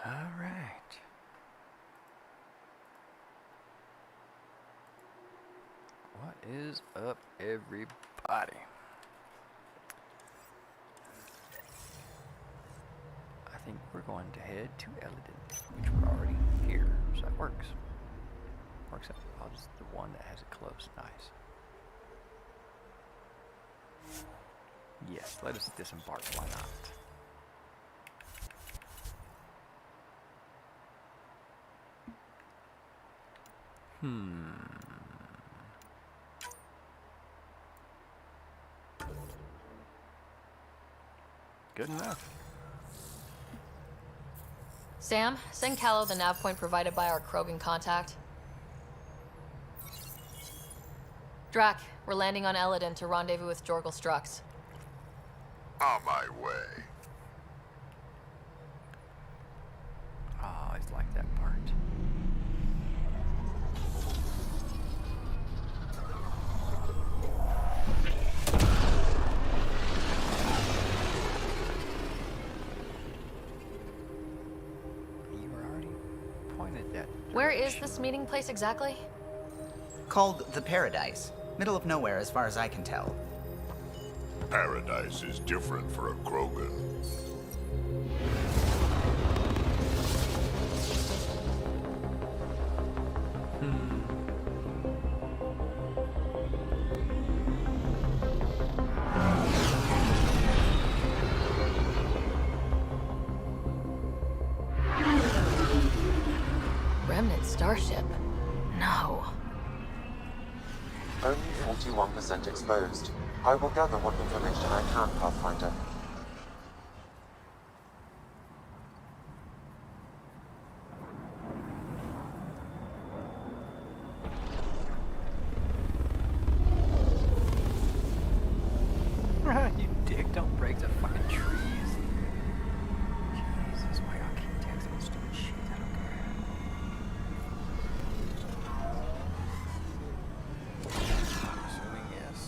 All right. What is up, everybody? I think we're going to head to Elaaden, which we're already here, so that works. Works out. I'll just the one that has it close. Nice. Yes, let us disembark. Why not? Good enough. Sam, send Callow the nav point provided by our Krogan contact. Drac, we're landing on Elaaden to rendezvous with Jorgal Strux. On my way. Oh, I always like that part. You were already pointed at. Where is this meeting place exactly? Called the Paradise. Middle of nowhere as far as I can tell. Paradise is different for a Krogan. Remnant starship? No. Only 41% exposed. I will gather what information I can, Pathfinder. You dick, don't break the fucking trees. Jesus, why y'all keep texting stupid shit? I don't care. I'm assuming yes.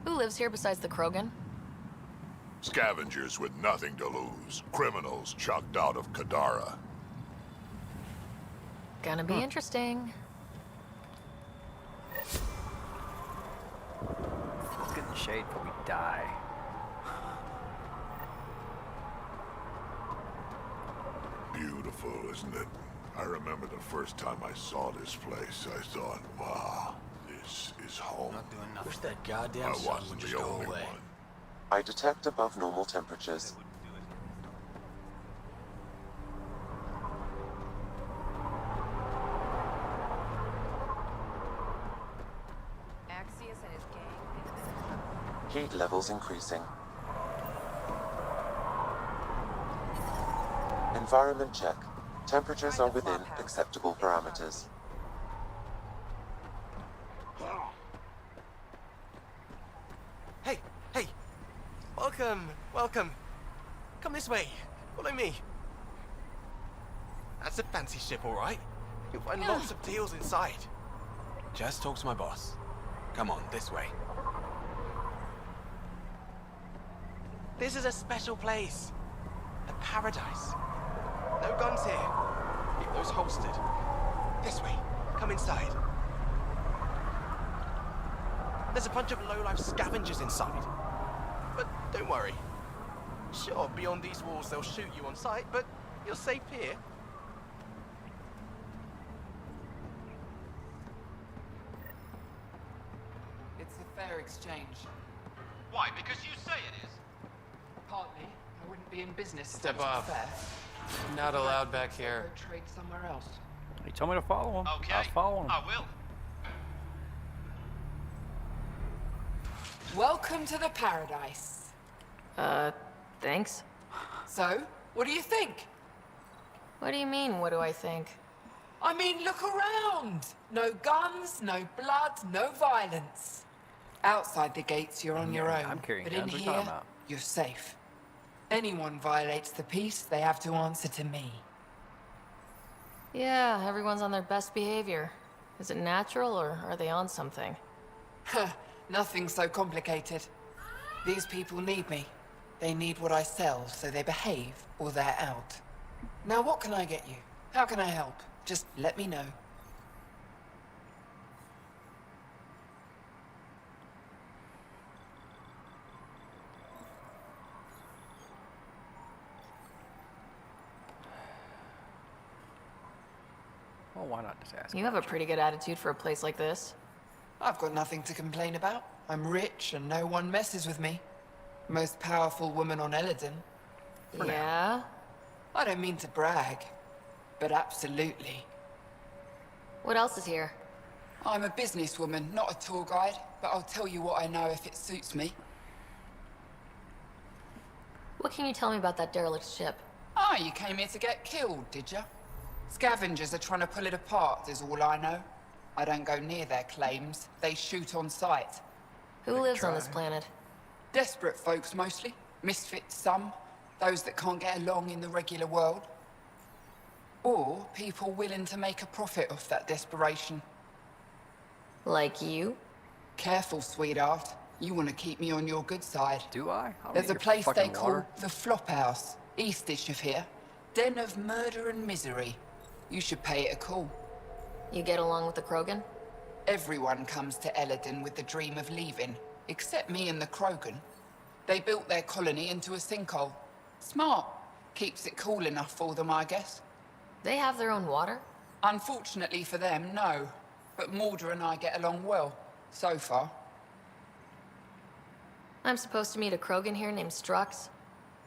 Who lives here besides the Krogan? Scavengers with nothing to lose. Criminals chucked out of Kadara. Gonna be interesting. Let's get in the shade before we die. Beautiful, isn't it? I remember the first time I saw this place, I thought, wow, this is home. Not doing nothing. Wish that goddamn I sun would wasn't just the go only away. one. I detect above normal temperatures. Axius and his gang. Heat levels increasing. Environment check. Temperatures are within acceptable parameters. Hey, hey! Welcome, welcome. Come this way. Follow me. That's a fancy ship, all right. You'll find lots of deals inside. Just talk to my boss. Come on, this way. This is a special place. A paradise. No guns here. Keep those holstered. This way. Come inside. There's a bunch of low-life scavengers inside. But don't worry. Sure, beyond these walls they'll shoot you on sight, but you're safe here. It's a fair exchange. Why? Because you say it is. Partly, I wouldn't be in business. if Step it wasn't up. fair. Not allowed back here. Go trade somewhere else. He told me to follow him. Okay. I was following him. I will. Welcome to the paradise. Thanks. So, what do you think? What do you mean, what do I think? I mean, look around. No guns, no blood, no violence. Outside the gates, you're on your own. I'm carrying but guns. in What are you here, talking about? you're safe. Anyone violates the peace, they have to answer to me. Yeah, everyone's on their best behavior. Is it natural, or are they on something? Huh, nothing so complicated. These people need me. They need what I sell, so they behave, or they're out. Now what can I get you? How can I help? Just let me know. Well, why not just ask? You have a pretty good attitude for a place like this. I've got nothing to complain about. I'm rich and no one messes with me. Most powerful woman on Elaaden. Yeah? I don't mean to brag, but absolutely. What else is here? I'm a businesswoman, not a tour guide, but I'll tell you what I know if it suits me. What can you tell me about that derelict ship? Ah, you came here to get killed, did ya? Scavengers are trying to pull it apart, is all I know. I don't go near their claims. They shoot on sight. Who lives on this planet? Desperate folks, mostly. Misfits, some. Those that can't get along in the regular world. Or people willing to make a profit off that desperation. Like you? Careful, sweetheart. You want to keep me on your good side. Do I? don't There's need a your place they fucking call water. the Flop House, eastish of here. Den of murder and misery. You should pay it a call. You get along with the Krogan? Everyone comes to Elaaden with the dream of leaving, except me and the Krogan. They built their colony into a sinkhole. Smart. Keeps it cool enough for them, I guess. They have their own water? Unfortunately for them, no. But Mordor and I get along well, so far. I'm supposed to meet a Krogan here named Strux.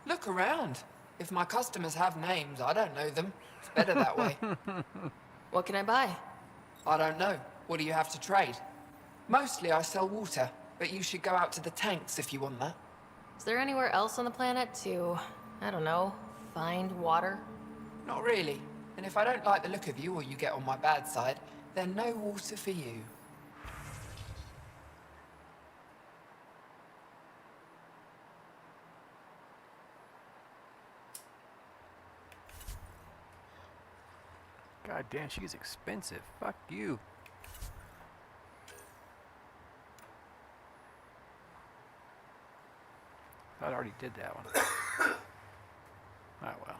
Look around. If my customers have names, I don't know them. It's better that way. What can I buy? I don't know. What do you have to trade? Mostly I sell water, but you should go out to the tanks if you want that. Is there anywhere else on the planet to, I don't know, find water? Not really. And if I don't like the look of you or you get on my bad side, then no water for you. God damn, she's expensive. Fuck you. I already did that one. Oh well.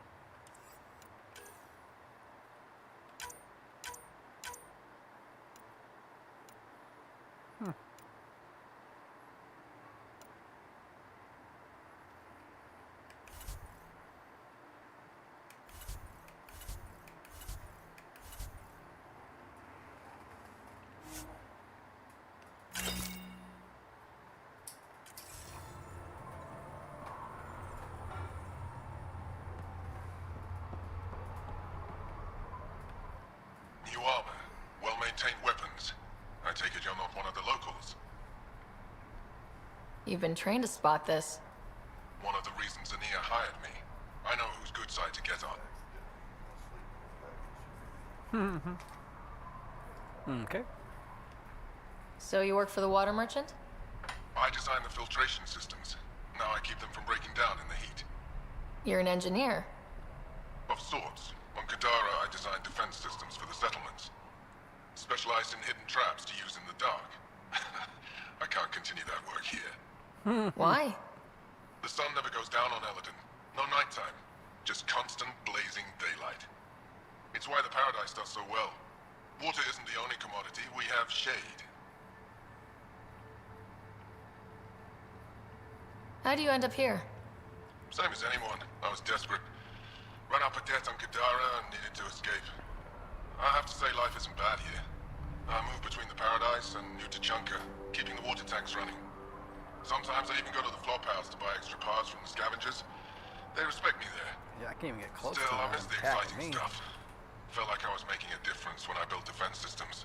New armor, well-maintained weapons. I take it you're not one of the locals. You've been trained to spot this. One of the reasons Ania hired me. I know whose good side to get on. Okay. So you work for the water merchant? I design the filtration systems. Now I keep them from breaking down in the heat. You're an engineer. Of sorts. On Kadara, I designed defense systems for the settlements. Specialized in hidden traps to use in the dark. I can't continue that work here. Why? The sun never goes down on Elaaden. No nighttime. Just constant blazing daylight. It's why the Paradise does so well. Water isn't the only commodity. We have shade. How do you end up here? Same as anyone. I was desperate. Ran up a debt on Kadara and needed to escape. I have to say life isn't bad here. I move between the Paradise and New Tachanka, keeping the water tanks running. Sometimes I even go to the Flop House to buy extra parts from the scavengers. They respect me there. Yeah, I can't even get close Still, to I them. miss the Attacking exciting me. stuff. Felt like I was making a difference when I built defense systems.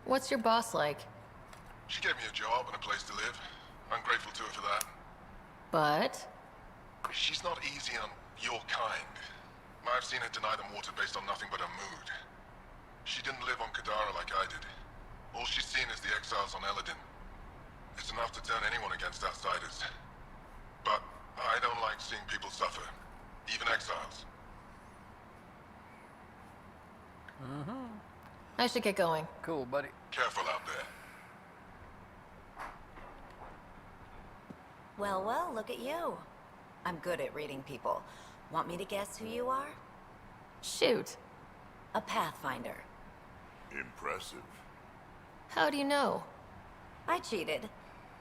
What's your boss like? She gave me a job and a place to live. I'm grateful to her for that. But? She's not easy on your kind. I've seen her deny them water based on nothing but her mood. She didn't live on Kadara like I did. All she's seen is the exiles on Elaaden. It's It's enough to turn anyone against outsiders. But I don't like seeing people suffer. Even exiles. I should get going. Cool, buddy. Careful out there. Well, well, look at you. I'm good at reading people. Want me to guess who you are? Shoot. A Pathfinder. Impressive. How do you know? I cheated.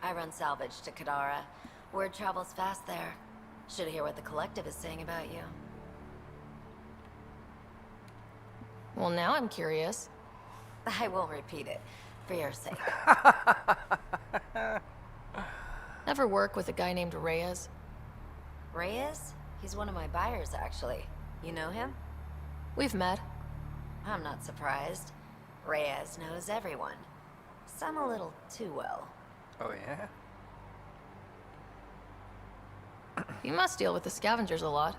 I run salvage to Kadara. Word travels fast there. Should hear what the Collective is saying about you. Well, now I'm curious. I won't repeat it, for your sake. Ever work with a guy named Reyes? Reyes? He's one of my buyers, actually. You know him? We've met. I'm not surprised. Reyes knows everyone. Some a little too well. Oh, yeah? You must deal with the scavengers a lot.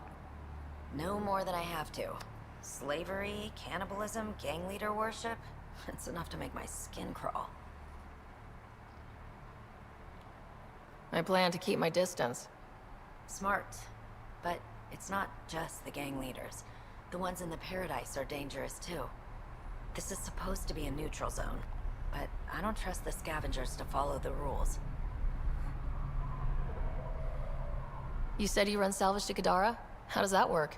No more than I have to. Slavery, cannibalism, gang leader worship. It's enough to make my skin crawl. I plan to keep my distance. Smart. But it's not just the gang leaders. The ones in the Paradise are dangerous too. This is supposed to be a neutral zone, but I don't trust the scavengers to follow the rules. You said you run salvage to Kadara? How does that work?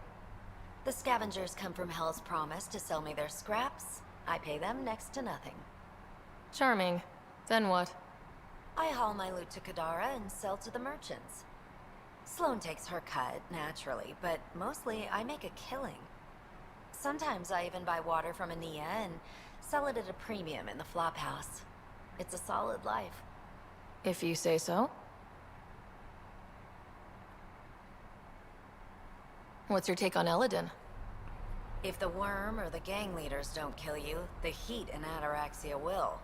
The scavengers come from Hell's Promise to sell me their scraps. I pay them next to nothing. Charming. Then what? I haul my loot to Kadara and sell to the merchants. Sloane takes her cut, naturally, but mostly I make a killing. Sometimes I even buy water from Ania and sell it at a premium in the flop house. It's a solid life. If you say so. What's your take on Elaaden? If the worm or the gang leaders don't kill you, the heat in Ataraxia will.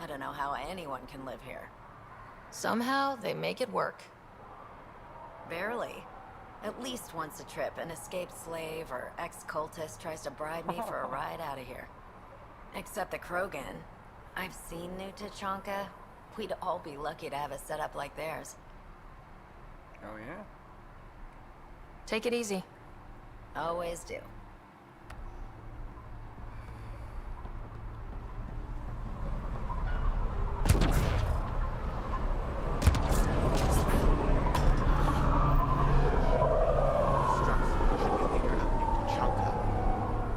I don't know how anyone can live here. Somehow, they make it work. Barely. At least once a trip, an escaped slave or ex-cultist tries to bribe me for a ride out of here. Except the Krogan. I've seen New Tachanka. We'd all be lucky to have a setup like theirs. Oh, yeah? Take it easy. Always do.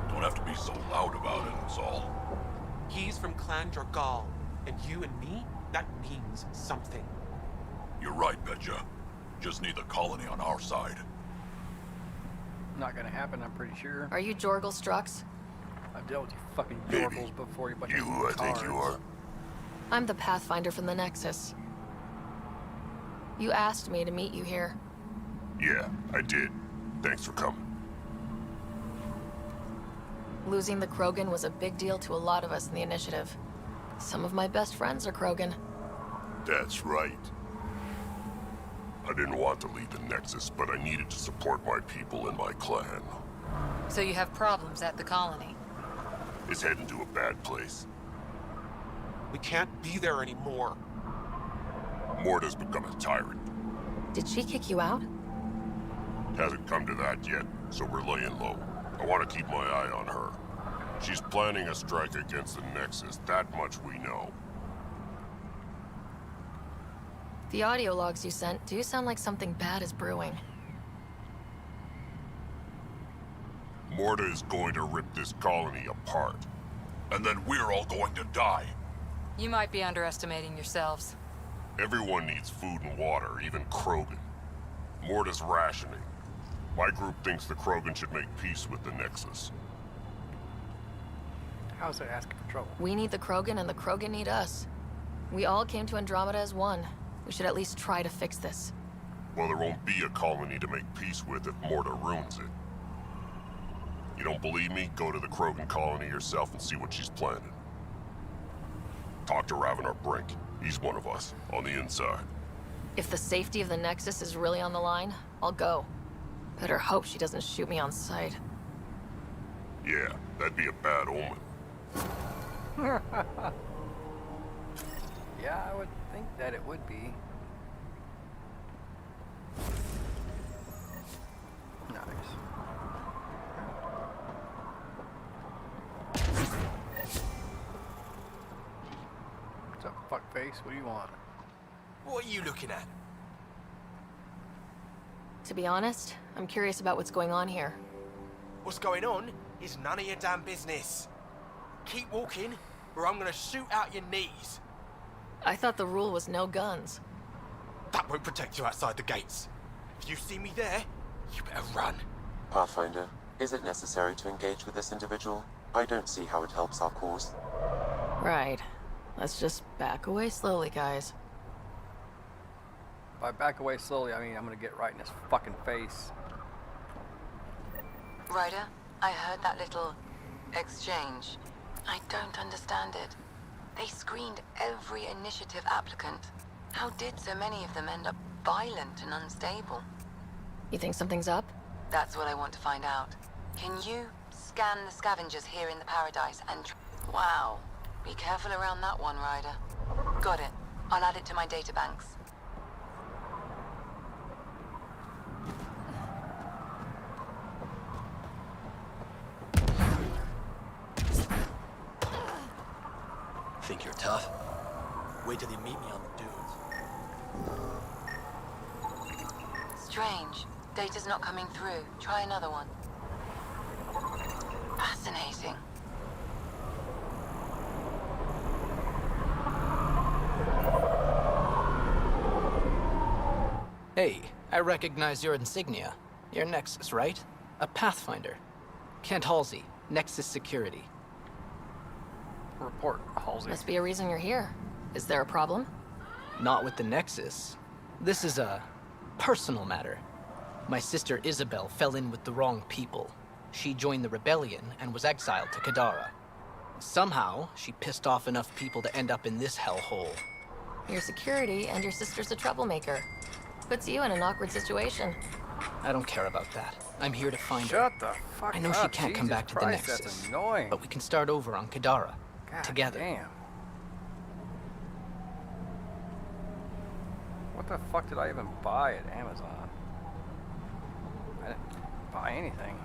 Don't have to be so loud about it, that's all. He's from Clan Dragal, and you and me, that means something. You're right, Betcha. Just need the colony on our side. Not gonna happen, I'm pretty sure. Are you Jorgal Strux? I've dealt with you fucking Maybe. Jorgals before, you bunch You of who I think you cards. are. I'm the Pathfinder from the Nexus. You asked me to meet you here. Yeah, I did. Thanks for coming. Losing the Krogan was a big deal to a lot of us in the Initiative. Some of my best friends are Krogan. That's right. I didn't want to leave the Nexus, but I needed to support my people and my clan. So you have problems at the colony? It's heading to a bad place. We can't be there anymore. Morta's become a tyrant. Did she kick you out? Hasn't come to that yet, so we're laying low. I want to keep my eye on her. She's planning a strike against the Nexus, that much we know. The audio logs you sent do sound like something bad is brewing. Morta is going to rip this colony apart. And then we're all going to die. You might be underestimating yourselves. Everyone needs food and water, even Krogan. Morta's rationing. My group thinks the Krogan should make peace with the Nexus. How's that asking for trouble? We need the Krogan and the Krogan need us. We all came to Andromeda as one. We should at least try to fix this. Well, there won't be a colony to make peace with if Morta ruins it. You don't believe me? Go to the Krogan colony yourself and see what she's planning. Talk to Ravenar Brink. He's one of us, on the inside. If the safety of the Nexus is really on the line, I'll go. Better hope she doesn't shoot me on sight. Yeah, that'd be a bad omen. Yeah, I would think that it would be. Nice. What's up, fuckface? What do you want? What are you looking at? To be honest, I'm curious about what's going on here. What's going on is none of your damn business. Keep walking, or I'm gonna shoot out your knees. I thought the rule was no guns. That won't protect you outside the gates. If you see me there, you better run. Pathfinder, is it necessary to engage with this individual? I don't see how it helps our cause. Right. Let's just back away slowly, guys. By back away slowly, I mean I'm gonna get right in his fucking face. Ryder, I heard that little exchange. I don't understand it. They screened every initiative applicant. How did so many of them end up violent and unstable? You think something's up? That's what I want to find out. Can you scan the scavengers here in the Paradise and... Wow. Be careful around that one, Ryder. Got it. I'll add it to my databanks. Think you're tough? Wait till you meet me on the dunes. Strange. Data's not coming through. Try another one. Fascinating. Hey, I recognize your insignia. Your Nexus, right? A Pathfinder. Kent Halsey, Nexus Security. Report, Halsey. Must be a reason you're here. Is there a problem? Not with the Nexus. This is a personal matter. My sister Isabel fell in with the wrong people. She joined the rebellion and was exiled to Kadara. Somehow, she pissed off enough people to end up in this hellhole. Your security and your sister's a troublemaker. Puts you in an awkward situation. I don't care about that. I'm here to find her. Shut the fuck up. I know she can't come Jesus back to the Christ, Nexus. That's annoying. But we can start over on Kadara. God together. Damn. What the fuck did I even buy at Amazon? I didn't buy anything.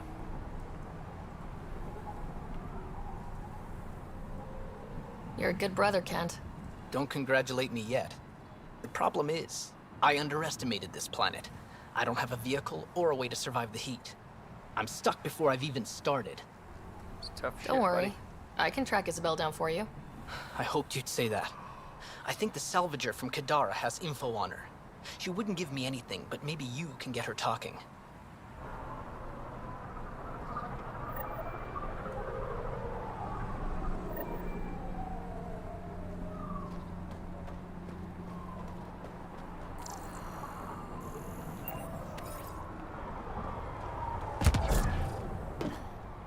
You're a good brother, Kent. Don't congratulate me yet. The problem is, I underestimated this planet. I don't have a vehicle or a way to survive the heat. I'm stuck before I've even started. It's tough shit, Don't worry. buddy. I can track Isabel down for you. I hoped you'd say that. I think the salvager from Kadara has info on her. She wouldn't give me anything, but maybe you can get her talking.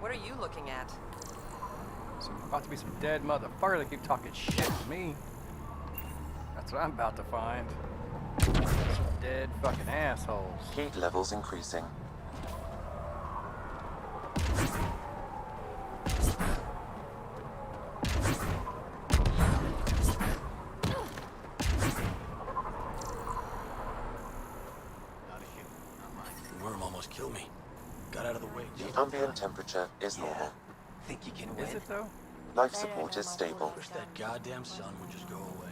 What are you looking at? About to be some dead motherfuckers that keep talking shit to me. That's what I'm about to find. Some dead fucking assholes. Heat levels increasing. The worm almost killed me. Got out of the way. The ambient temperature is normal. Think you can win? Is it though? Life support is stable. Wish that goddamn sun would just go away.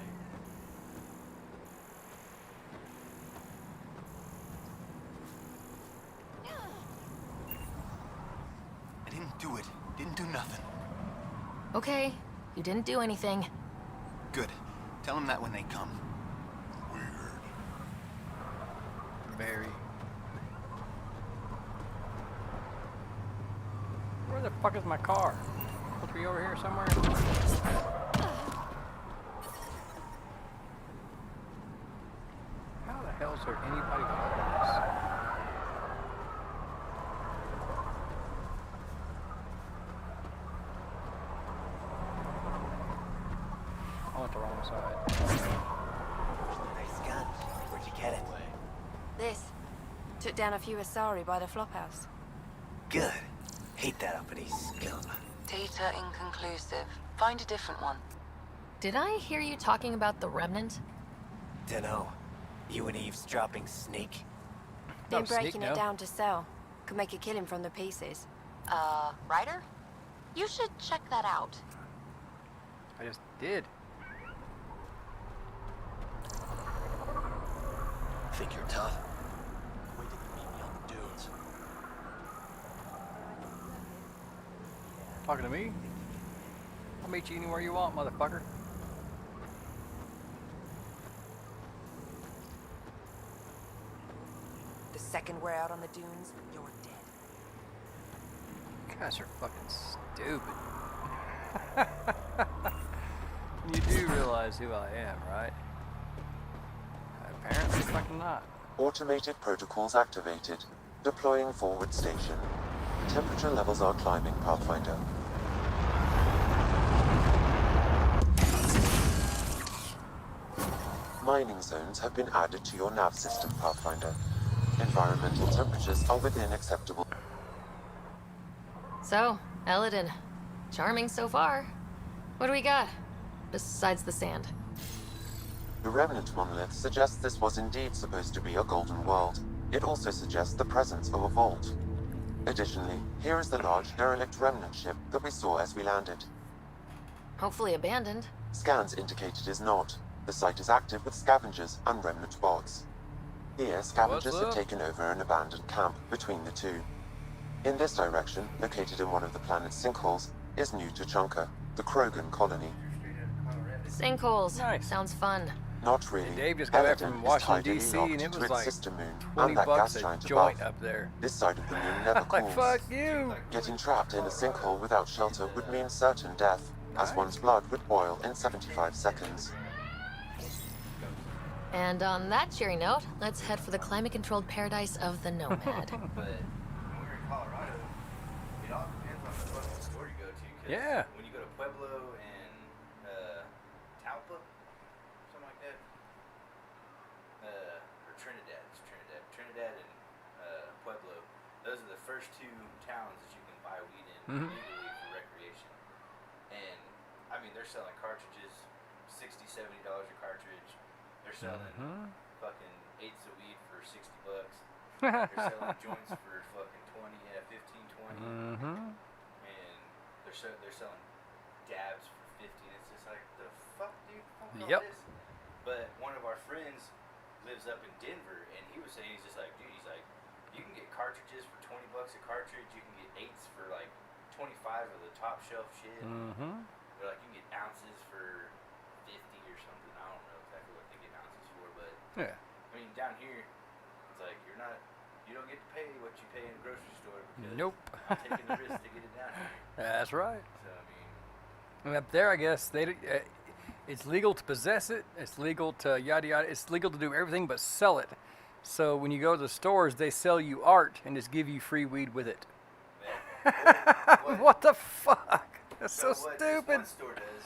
I didn't do it. Didn't do nothing. Okay, you didn't do anything. Good. Tell them that when they come. Very. Where the fuck is my car? Supposed to be over here somewhere? How the hell is there anybody behind this? I went the wrong side. Nice gun. Where'd you get it? This. Took down a few Asari by the flophouse. Good. Hate that uppity scum. Data inconclusive. Find a different one. Did I hear you talking about the Remnant? Dunno. You an eavesdropping sneak? Been sneak, breaking no. it down to sell. Could make a killing from the pieces. Ryder? You should check that out. I just did. Think you're tough? Wait till you meet me on the dunes. Talking to me? I'll meet you anywhere you want, motherfucker. The second we're out on the dunes, you're dead. You guys are fucking stupid. You do realize who I am, right? Apparently fucking not. Automated protocols activated. Deploying forward station. Temperature levels are climbing, Pathfinder. Mining zones have been added to your nav system, Pathfinder. Environmental temperatures are within acceptable. So, Elaaden. Charming so far. What do we got? Besides the sand. The remnant monolith suggests this was indeed supposed to be a golden world. It also suggests the presence of a vault. Additionally, here is the large derelict remnant ship that we saw as we landed. Hopefully abandoned. Scans indicate it is not. The site is active with scavengers and remnant bots. Here, scavengers have taken over an abandoned camp between the two. In this direction, located in one of the planet's sinkholes, is New Tuchanka, the Krogan colony. Sinkholes. Nice. Sounds fun. Not really. Dave just got back Elaaden from is Washington, tidally D.C., locked and it to was its like sister moon 20 and that bucks gas a giant joint above. up there. This side of the moon never cools. Like, fuck you! Getting trapped in a sinkhole without shelter would mean certain death, as one's blood would boil in 75 seconds. And on that cheery note, let's head for the climate-controlled paradise of the Nomad. But when we're in Colorado, it all depends on the fucking store you go to. 'Cause Yeah. when you go to Pueblo and Talpa, something like that, or Trinidad, it's Trinidad and Pueblo. Those are the first two towns that you can buy weed in legally for recreation. And I mean, they're selling cartridges, $60, $70 a cartridge. They're selling fucking eighths of weed for $60. They're selling joints for fucking 20, 15, 20. And they're selling dabs for 50. And it's just like, the fuck, dude? Fuck all this. But one of our friends lives up in Denver, and he was saying, he's just like, dude, he's like, you can get cartridges for $20 a cartridge. You can get eighths for like 25 of the top shelf shit. They're like, you can get ounces for 50 or something. I don't know exactly what they get ounces for, but yeah. I mean, down here, it's like you don't get to pay what you pay in a grocery store because Nope. you're taking the risk to get it down here. That's right. So I mean, and up there, I guess it's legal to possess it. It's legal to yada yada. It's legal to do everything but sell it. So when you go to the stores, they sell you art and just give you free weed with it. What the fuck? That's so what stupid. This one store does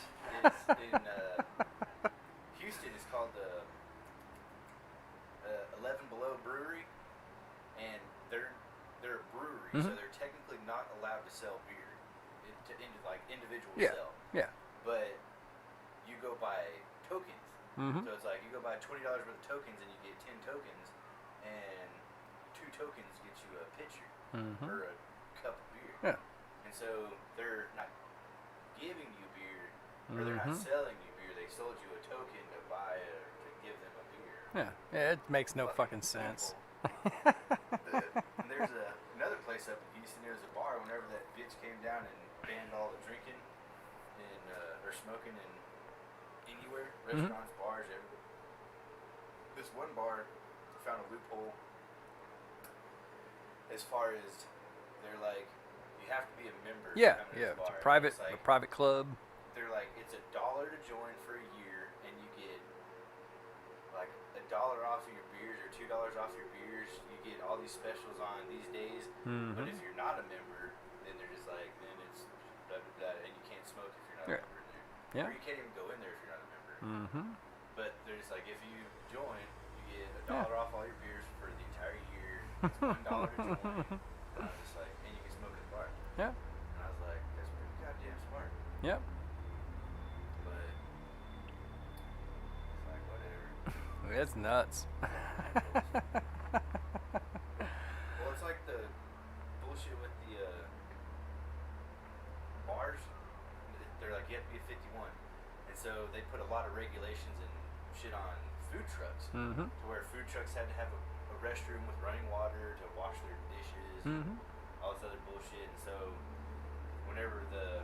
is in Houston. It's called the 11 Below Brewery, and they're a brewery, so they're technically not allowed to sell beer into like individual sell. Yeah. But you go buy tokens. So it's like you go buy $20 worth of tokens, and you get 10 tokens, and 2 tokens get you a pitcher or a cup of beer. Yeah. And so they're not giving you beer, or they're not selling you beer. They sold you a token to buy it or to give them a beer. Yeah, it makes no fucking sense. And there's another place up in Houston. There's a bar. Whenever that bitch came down and banned all the drinking and or smoking in anywhere, restaurants, bars, everywhere. This one bar found a loophole as far as they're like, you have to be a member. Yeah, to come to yeah. this It's bar. a private club. They're like, it's $1 to join for a year, and you get like $1 off of your beers or $2 off your beers. You get all these specials on these days. But if you're not a member, then they're just like, then it's blah, blah, blah, and you can't smoke if you're not a member in there. Yeah. Or you can't even go in there if you're not a member. But they're just like, if you join, you get $1 off all your beers for the entire year. It's $1 to join. And I was just like, and you can smoke at the bar. Yeah. And I was like, that's pretty goddamn smart. Yep. But it's nuts. Well, it's like the bullshit with the bars. They're like, you have to be a 51. And so they put a lot of regulations and shit on food trucks. Mm-hmm. To where food trucks had to have a restroom with running water to wash their dishes. Mm-hmm. All this other bullshit. And so whenever the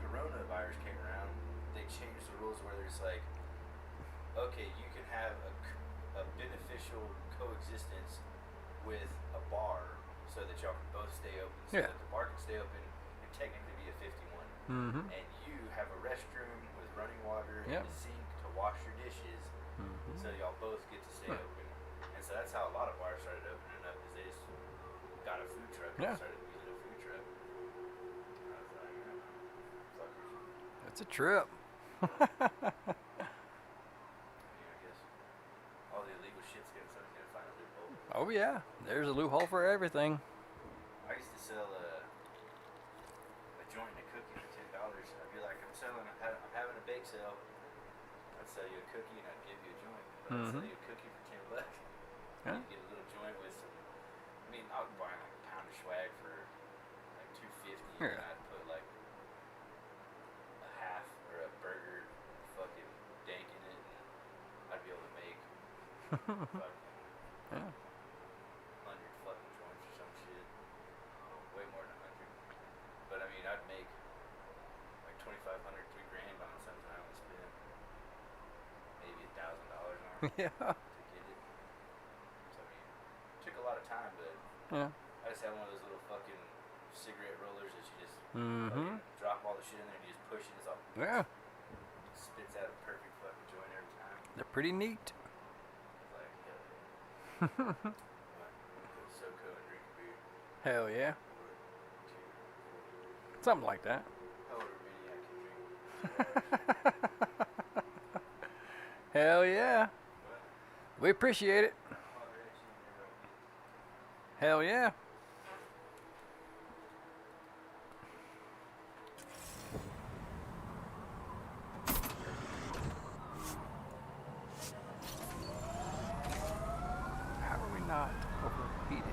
coronavirus came around, they changed the rules where there's like, okay, you can have a beneficial coexistence with a bar so that y'all can both stay open. So Yeah. that the bar can stay open and technically be a 51. Mm-hmm. And you have a restroom with running water Yep. and a sink to wash your dishes. Mm-hmm. So y'all both get to stay open. And so that's how a lot of bars started opening up, is they just got a food truck Yeah. and started using a food truck. And I was like, fuckers. That's a trip. I guess all the illegal shit's someone's gonna find a loophole. Oh yeah, there's a loophole for everything. I used to sell a joint and a cookie for $10. I'd be like, I'm having a bake sale. I'd sell you a cookie and I'd give you a joint. But I'd sell you a cookie for $10. Yeah. You get a little joint with some. I mean, I would buy like a pound of swag for like $2.50, Yeah. and I'd put like a half or a burger fucking dank in it, and I'd be able to make fucking Yeah. 100 fucking joints or some shit. Way more than 100. But I mean, I'd make like $2,500, $3,000 on something I only spent maybe $1,000 on Yeah. to get it. So I mean, it took a lot of time, but Yeah. I just had one of those little fucking cigarette rollers that you just Mm-hmm. fucking drop all the shit in there and you just push it. It's all Yeah. it spits out a perfect fucking joint every time. They're pretty neat. It's like, hell yeah. Put SoCo and drink a beer. Hell yeah. Or two. Something like that. However many I can drink. Hell yeah. We appreciate it. Hell yeah. How are we not overheated?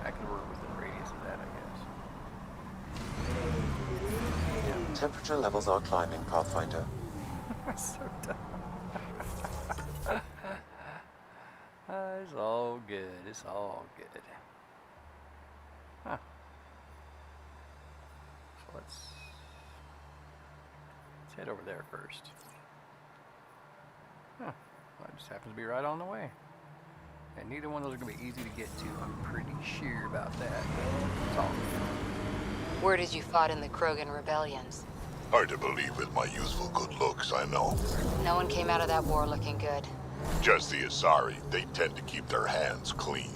I can work with the radius of that, I guess. Temperature levels are climbing, Pathfinder. So dumb. It's all good. It's all good. Huh. So let's head over there first. Huh. Well, it just happens to be right on the way. And neither one of those are going to be easy to get to. I'm pretty sure about that. It's all good. Where did you fought in the Krogan rebellions? Hard to believe with my youthful good looks, I know. No one came out of that war looking good. Just the Asari, they tend to keep their hands clean.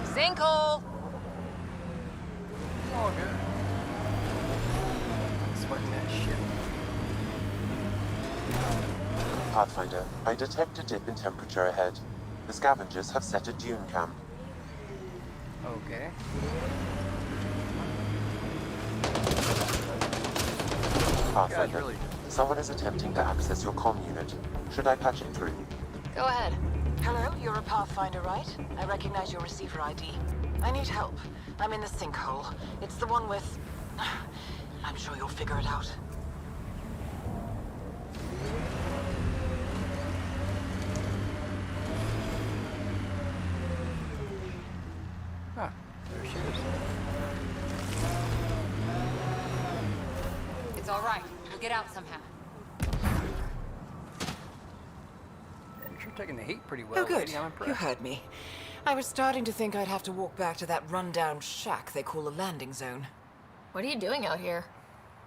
Sinkhole! All good. I'm sweating that shit. Pathfinder, I detect a dip in temperature ahead. The scavengers have set a dune camp. Okay. Pathfinder, really- someone is attempting to access your comm unit. Should I patch it through? Go ahead. Hello, you're a Pathfinder, right? I recognize your receiver ID. I need help. I'm in the sinkhole. It's the one with... I'm sure you'll figure it out. Huh. There she is. It's all right. We'll get out somehow. You're taking the heat pretty well, Oh, good. lady. I'm impressed. You heard me. I was starting to think I'd have to walk back to that rundown shack they call a landing zone. What are you doing out here?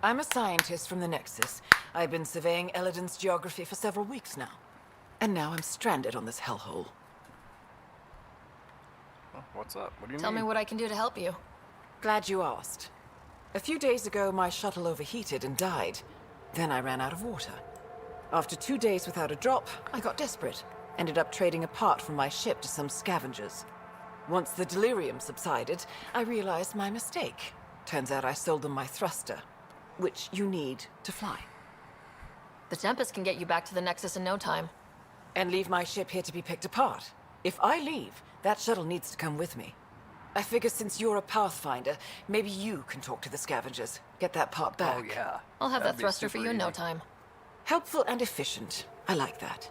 I'm a scientist from the Nexus. I've been surveying Elaaden's geography for several weeks now. And now I'm stranded on this hellhole. Well, what's up? What do you Tell me mean? what I can do to help you. Glad you asked. A few days ago, my shuttle overheated and died. Then I ran out of water. After 2 days without a drop, I got desperate. Ended up trading a part from my ship to some scavengers. Once the delirium subsided, I realized my mistake. Turns out I sold them my thruster, which you need to fly. The Tempest can get you back to the Nexus in no time. And leave my ship here to be picked apart. If I leave, that shuttle needs to come with me. I figure since you're a Pathfinder, maybe you can talk to the scavengers. Get that part back. Oh, yeah. I'll have That'd that be thruster for super you in no easy. time. Helpful and efficient. I like that.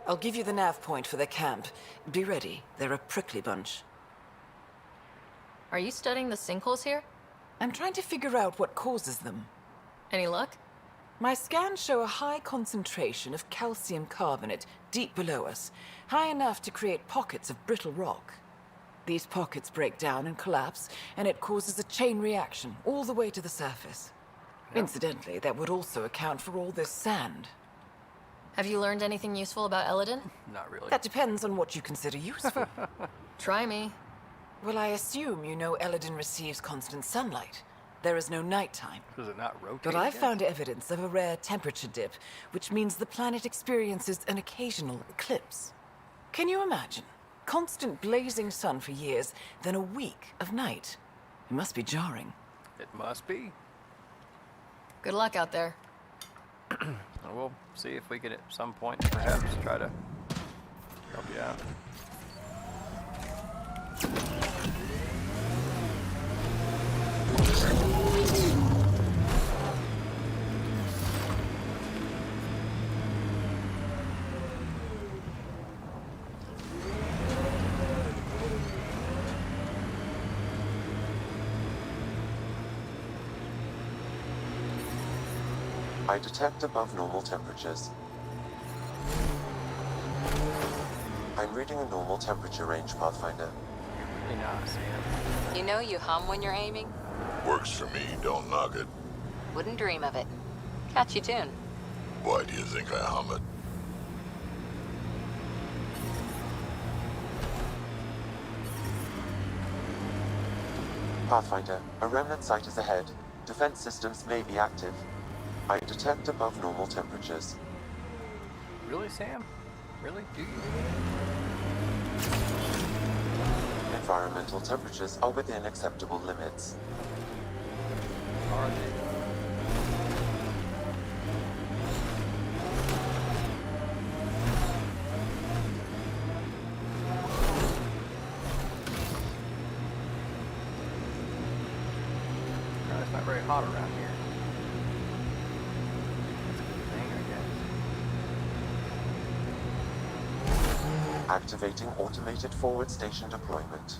I'll give you the nav point for their camp. Be ready. They're a prickly bunch. Are you studying the sinkholes here? I'm trying to figure out what causes them. Any luck? My scans show a high concentration of calcium carbonate deep below us, high enough to create pockets of brittle rock. These pockets break down and collapse, and it causes a chain reaction all the way to the surface. Incidentally, that would also account for all this sand. Have you learned anything useful about Elaaden? Not really. That depends on what you consider useful. Try me. Well, I assume you know Elaaden receives constant sunlight. There is no nighttime. Does it not rotate? But I again? found evidence of a rare temperature dip, which means the planet experiences an occasional eclipse. Can you imagine? Constant blazing sun for years, then a week of night. It must be jarring. It must be. Good luck out there. We'll see if we can at some point perhaps try to help you out. I detect above normal temperatures. I'm reading a normal temperature range, Pathfinder. Really not, Sam. You know you hum when you're aiming? Works for me, don't knock it. Wouldn't dream of it. Catchy tune. Why do you think I hum it? Pathfinder, a remnant site is ahead. Defense systems may be active. I detect above normal temperatures. Really, Sam? Really? Do you? Environmental temperatures are within acceptable limits. Are they? It's not very hot around here. That's a good thing, I guess. Activating automated forward station deployment.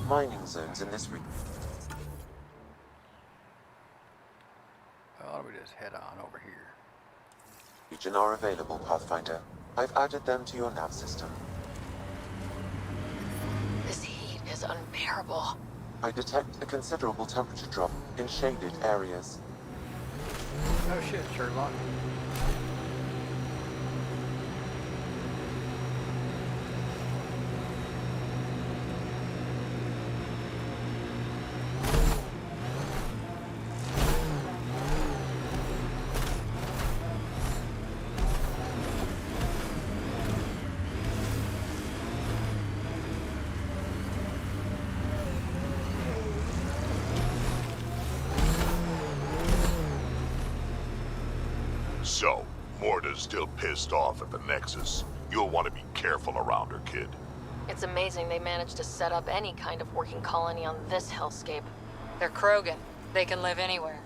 Mining zones in this region. Why don't we just head on over here? Region are available, Pathfinder. I've added them to your nav system. This heat is unbearable. I detect a considerable temperature drop in shaded areas. Oh shit, Sherlock. So, Morta's still pissed off at the Nexus. You'll want to be careful around her, kid. It's amazing they managed to set up any kind of working colony on this hellscape. They're Krogan. They can live anywhere.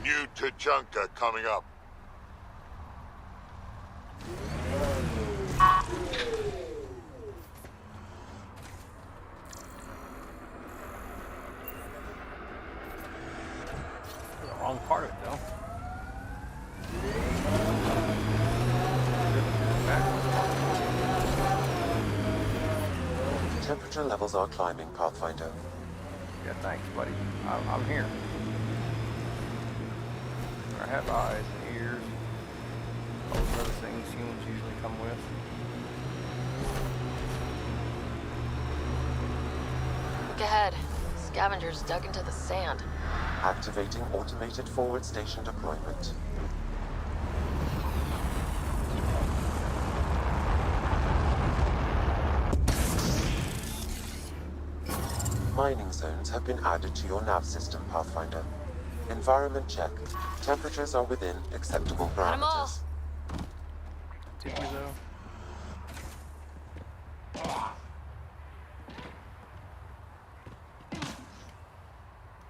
New Tachanka coming up. The wrong part of it, though. Temperature levels are climbing, Pathfinder. Yeah, thanks, buddy. I'm here. I have eyes and ears. All those other things humans usually come with. Look ahead. scavengers dug into the sand. Activating automated forward station deployment. Mining zones have been added to your nav system, Pathfinder. Environment check. Temperatures are within acceptable Got 'em all. parameters. Did we though?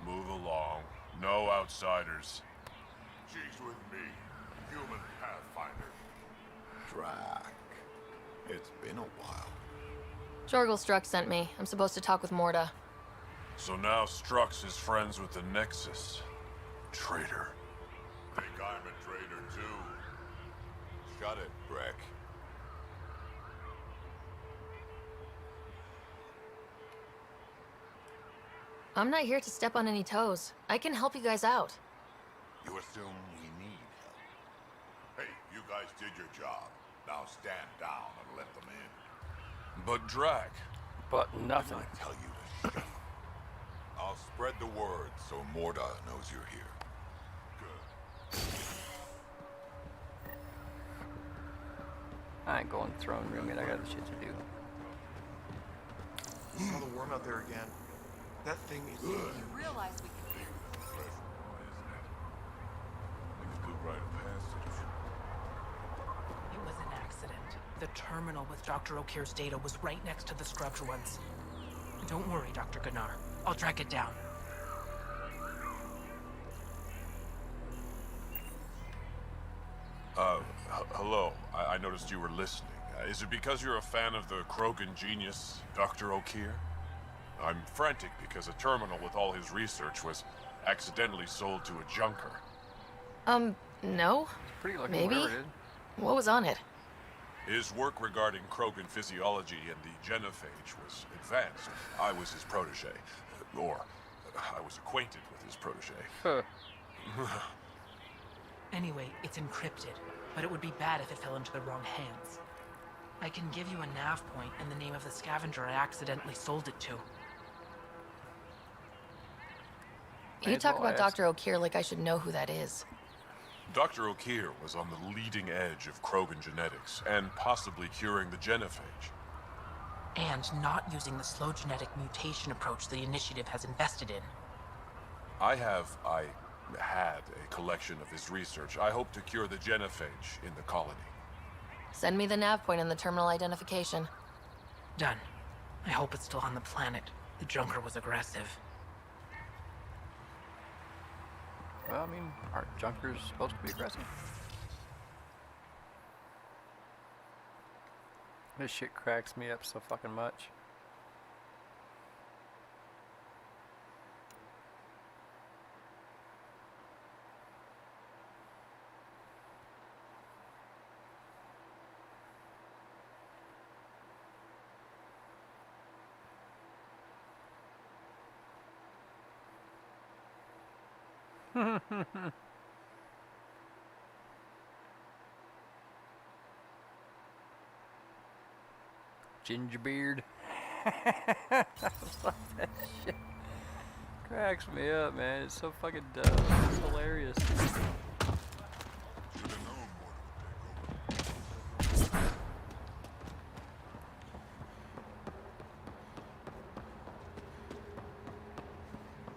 Move along. No outsiders. She's with me, human Pathfinder. Drac. It's been a while. Jorgel Struck sent me. I'm supposed to talk with Morda. So now Strux is friends with the Nexus. Traitor. Think I'm a traitor too. Shut it, Breck. I'm not here to step on any toes. I can help you guys out. You assume we need help. Hey, you guys did your job. Now stand down and let them in. But Drac. But nothing. Didn't I tell you to shut up? I'll spread the word so Morda knows you're here. I ain't going throne room yet. I got shit to do. You saw the worm out there again. That thing is... You realize we can... It was an accident. The terminal with Dr. O'Kear's data was right next to the scrubbed ones. Don't worry, Dr. Gunnar. I'll track it down. Hello. I noticed you were listening. Is it because you're a fan of the Krogan genius, Dr. O'Kear? I'm frantic because a terminal with all his research was accidentally sold to a junker. No? Pretty lucky Maybe? whoever did. What was on it? His work regarding Krogan physiology and the genophage was advanced. I was his protege. Or, I was acquainted with his protege. Huh. Anyway, it's encrypted, but it would be bad if it fell into the wrong hands. I can give you a nav point and the name of the scavenger I accidentally sold it to. You talk about Dr. O'Kear like I should know who that is. Dr. O'Kear was on the leading edge of Krogan genetics, and possibly curing the genophage. And not using the slow genetic mutation approach the Initiative has invested in. I had a collection of his research. I hope to cure the genophage in the colony. Send me the nav point and the terminal identification. Done. I hope it's still on the planet. The junker was aggressive. Well, I mean, aren't junkers supposed to be aggressive? This shit cracks me up so fucking much. Gingerbeard. I love that shit. Cracks me up, man. It's so fucking dumb. It's hilarious.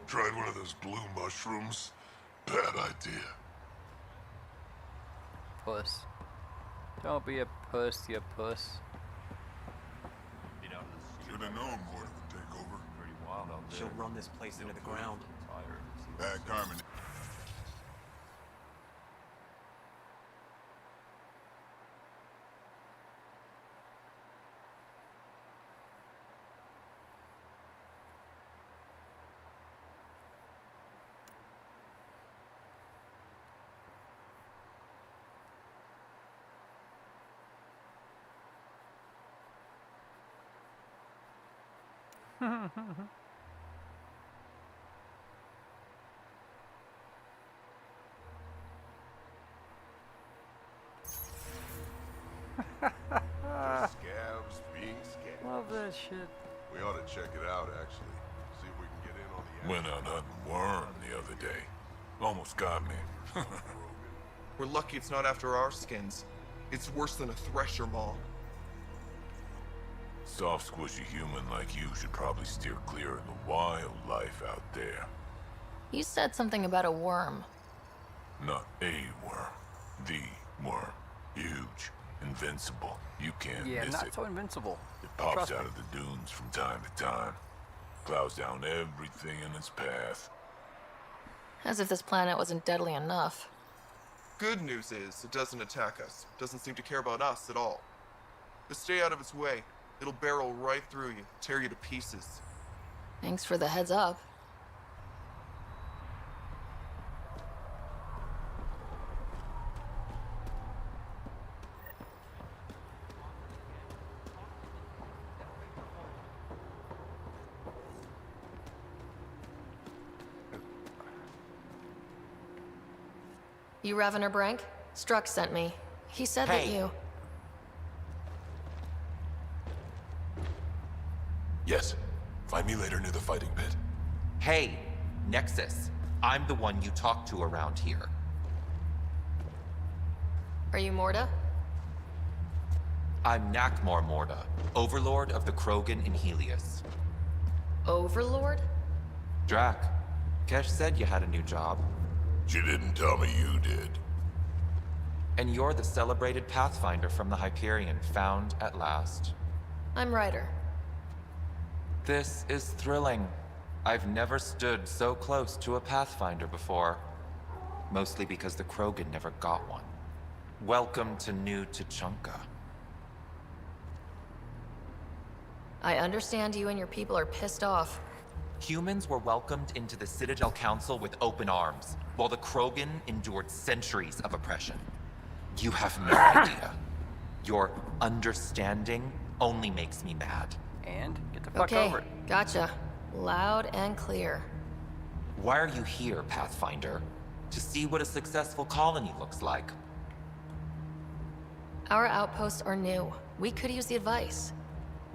Tried one of those blue mushrooms? Bad idea. Puss. Don't be a puss, you puss. Should have known Morda would take over. Pretty wild out there. She'll run this place into the ground. Bad Carmen. Scavs being scavs. Love that shit. We ought to check it out, actually. See if we can get in on Went out hunting worm the other day. Almost got me. We're lucky it's not after our skins. It's worse than a thresher maw. Soft, squishy human like you should probably steer clear of the wildlife out there. You said something about a worm. Not a worm. The worm. Huge. Invincible. You can't Yeah, miss not it. so invincible. It pops Trust out me. of the dunes from time to time. Plows down everything in its path. As if this planet wasn't deadly enough. Good news is, it doesn't attack us. Doesn't seem to care about us at all. Just stay out of its way. It'll barrel right through you, tear you to pieces. Thanks for the heads up. You Revener Brank? Struck sent me. He said that you... Yes. Find me later near the fighting pit. Hey, Nexus. I'm the one you talk to around here. Are you Morda? I'm Nakmor Morda, Overlord of the Krogan in Helios. Overlord? Drac, Kesh said you had a new job. She didn't tell me you did. And you're the celebrated Pathfinder from the Hyperion, found at last. I'm Ryder. This is thrilling. I've never stood so close to a Pathfinder before. Mostly because the Krogan never got one. Welcome to New Tuchanka. I understand you and your people are pissed off. Humans were welcomed into the Citadel Council with open arms, while the Krogan endured centuries of oppression. You have no idea. Your understanding only makes me mad. And get the fuck Okay, over it. gotcha. Loud and clear. Why are you here, Pathfinder? To see what a successful colony looks like. Our outposts are new. We could use the advice.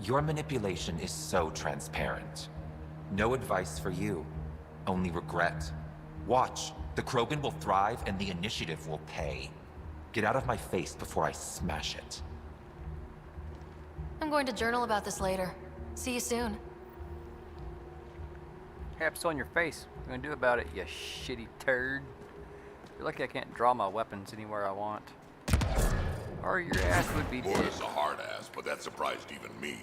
Your manipulation is so transparent. No advice for you, only regret. Watch, the Krogan will thrive and the initiative will pay. Get out of my face before I smash it. I'm going to journal about this later. See you soon. Haps on your face. What you gonna do about it, you shitty turd? You're lucky I can't draw my weapons anywhere I want. Or your ass would be dead. Morda's a hard ass, but that surprised even me.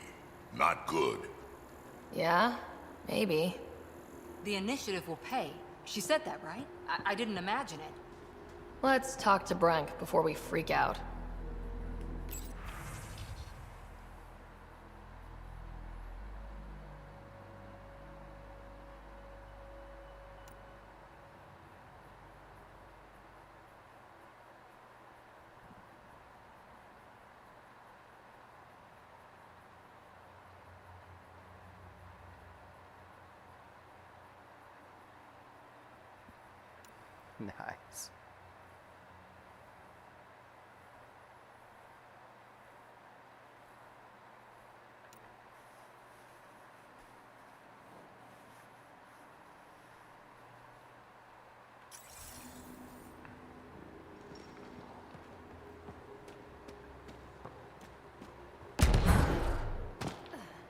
Not good. Yeah? Maybe. The initiative will pay. She said that, right? I didn't imagine it. Let's talk to Brank before we freak out. Nice.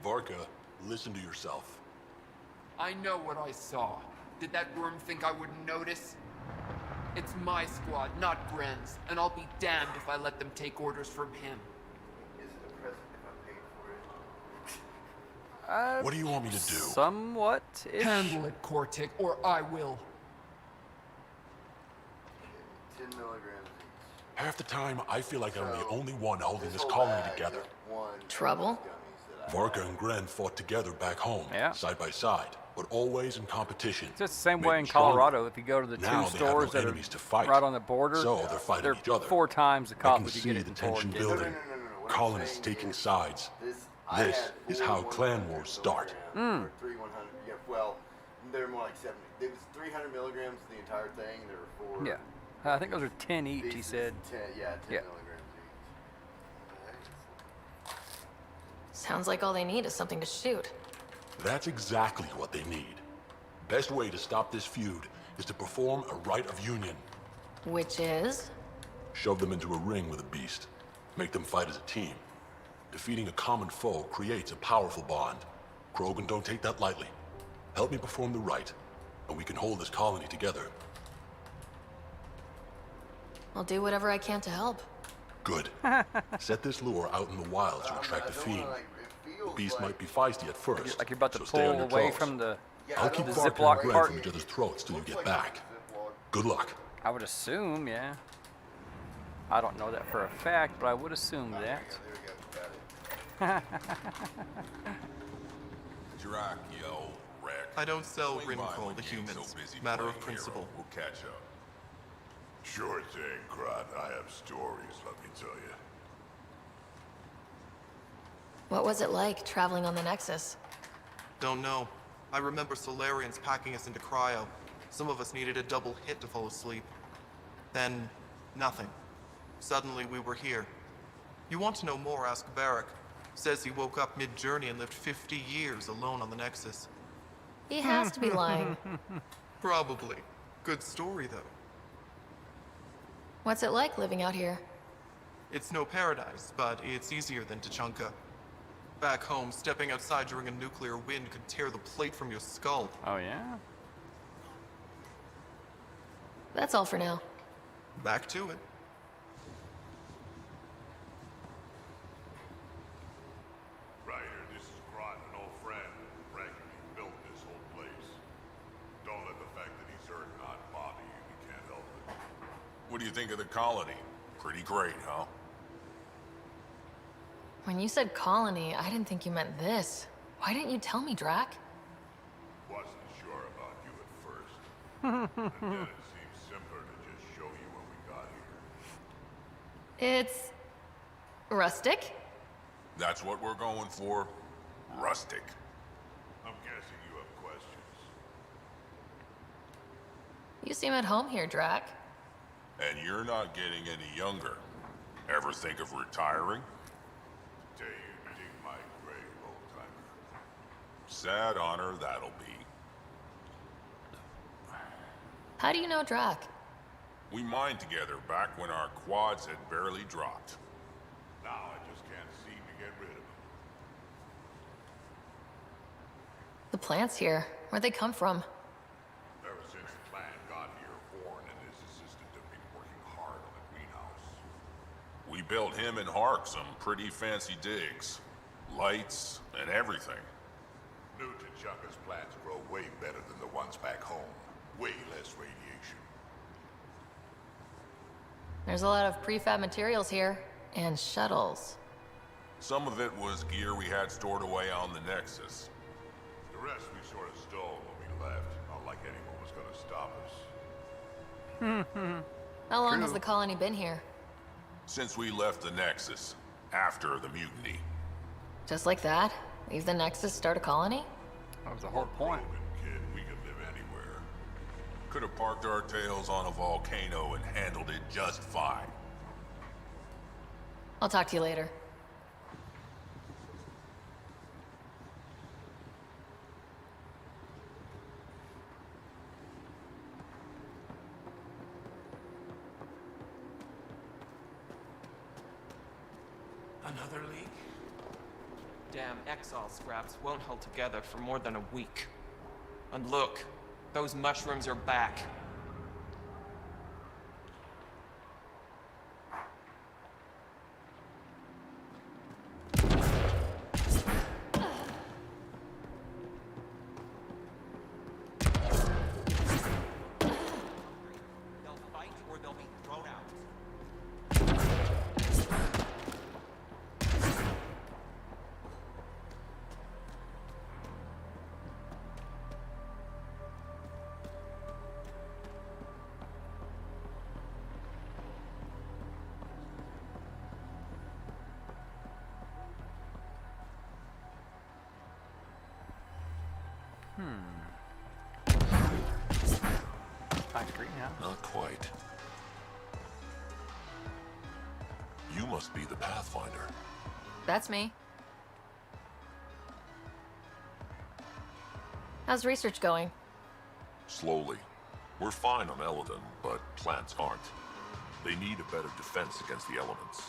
Varka, listen to yourself. I know what I saw. Did that worm think I wouldn't notice? It's my squad, not Gren's, and I'll be damned if I let them take orders from him. What do you want me to do? Somewhat. Handle it, Cortic, or I will. 10 milligrams. Half the time, I feel like I'm the only one holding this colony together. Trouble? Varka and Gren fought together back home, Yeah. side by side, but always in competition. It's just the same Made way in me stronger. Colorado. If you go to the Now two they have stores no that enemies to are fight. right on the border, So they're fighting each other. 4 times the I cost can what you see get it the in tension Florida. building. Colonists taking sides. This is how clan wars start. Or 300, yeah, well, they're more like 70. It was 300 milligrams the entire thing. There were 4. Yeah. I think those are 10 each, he said. 10, yeah, 10 Yeah. milligrams Sounds like all they need is something to shoot. That's exactly what they need. Best way to stop this feud is to perform a rite of union. Which is? Shove them into a ring with a beast. Make them fight as a team. Defeating a common foe creates a powerful bond. Krogan don't take that lightly. Help me perform the rite, and we can hold this colony together. I'll do whatever I can to help. Good. Set this lure out in the wild to attract the fiend. The beast might be feisty at first, Like you're about to so stay on pull your away toes. from the I'll keep the Clark Ziploc and Greg part. from each other's throats till you get back. Good luck. I would assume, yeah. I don't know that for a fact, but I would assume that. Drac, you old wreck. I don't sell Swing by Rimcoal when to you ain't humans. so busy Matter of playing principle. hero. We'll catch up. Sure thing, Crot. I have stories, let me tell you. What was it like traveling on the Nexus? Don't know. I remember Solarians packing us into cryo. Some of us needed a double hit to fall asleep. Then, nothing. Suddenly we were here. You want to know more, ask Barrack. Says he woke up mid-journey and lived 50 years alone on the Nexus. He has to be lying. Probably. Good story, though. What's it like living out here? It's no paradise, but it's easier than Tachanka. Back home, stepping outside during a nuclear wind could tear the plate from your skull. Oh, yeah? That's all for now. Back to it. Ryder, this is Crot, an old friend. Practically built this whole place. Don't let the fact that he's hurt not bother you. We can't help it. What do you think of the colony? Pretty great, huh? When you said colony, I didn't think you meant this. Why didn't you tell me, Drac? Wasn't sure about you at first. And then it seemed simpler to just show you when we got here. It's... rustic? That's what we're going for. Rustic. I'm guessing you have questions. You seem at home here, Drac. And you're not getting any younger. Ever think of retiring? Tell you, dig my grave, old-timer. Sad honor that'll be. How do you know Drac? We mined together back when our quads had barely dropped. Now I just can't seem to get rid of him. The plants here. Where'd they come from? Ever since the plant got here, Horn and his assistant have been working hard on the greenhouse. We built him and Hark some pretty fancy digs. Lights and everything. New Tachanka's plants grow way better than the ones back home. Way less radiation. There's a lot of prefab materials here. And shuttles. Some of it was gear we had stored away on the Nexus. The rest we sort of stole when we left. Not like anyone was gonna stop us. How long has the colony been here? Since we left the Nexus, after the mutiny. Just like that? Leave the Nexus, start a colony? That was the whole point. Kid, we could live anywhere. Could have parked our tails on a volcano and handled it just fine. I'll talk to you later. Another leak? Damn Exile scraps won't hold together for more than a week. And look, those mushrooms are back. Nice greenhouse. Not quite. You must be the Pathfinder. That's me. How's research going? Slowly. We're fine on Elaaden, but plants aren't. They need a better defense against the elements.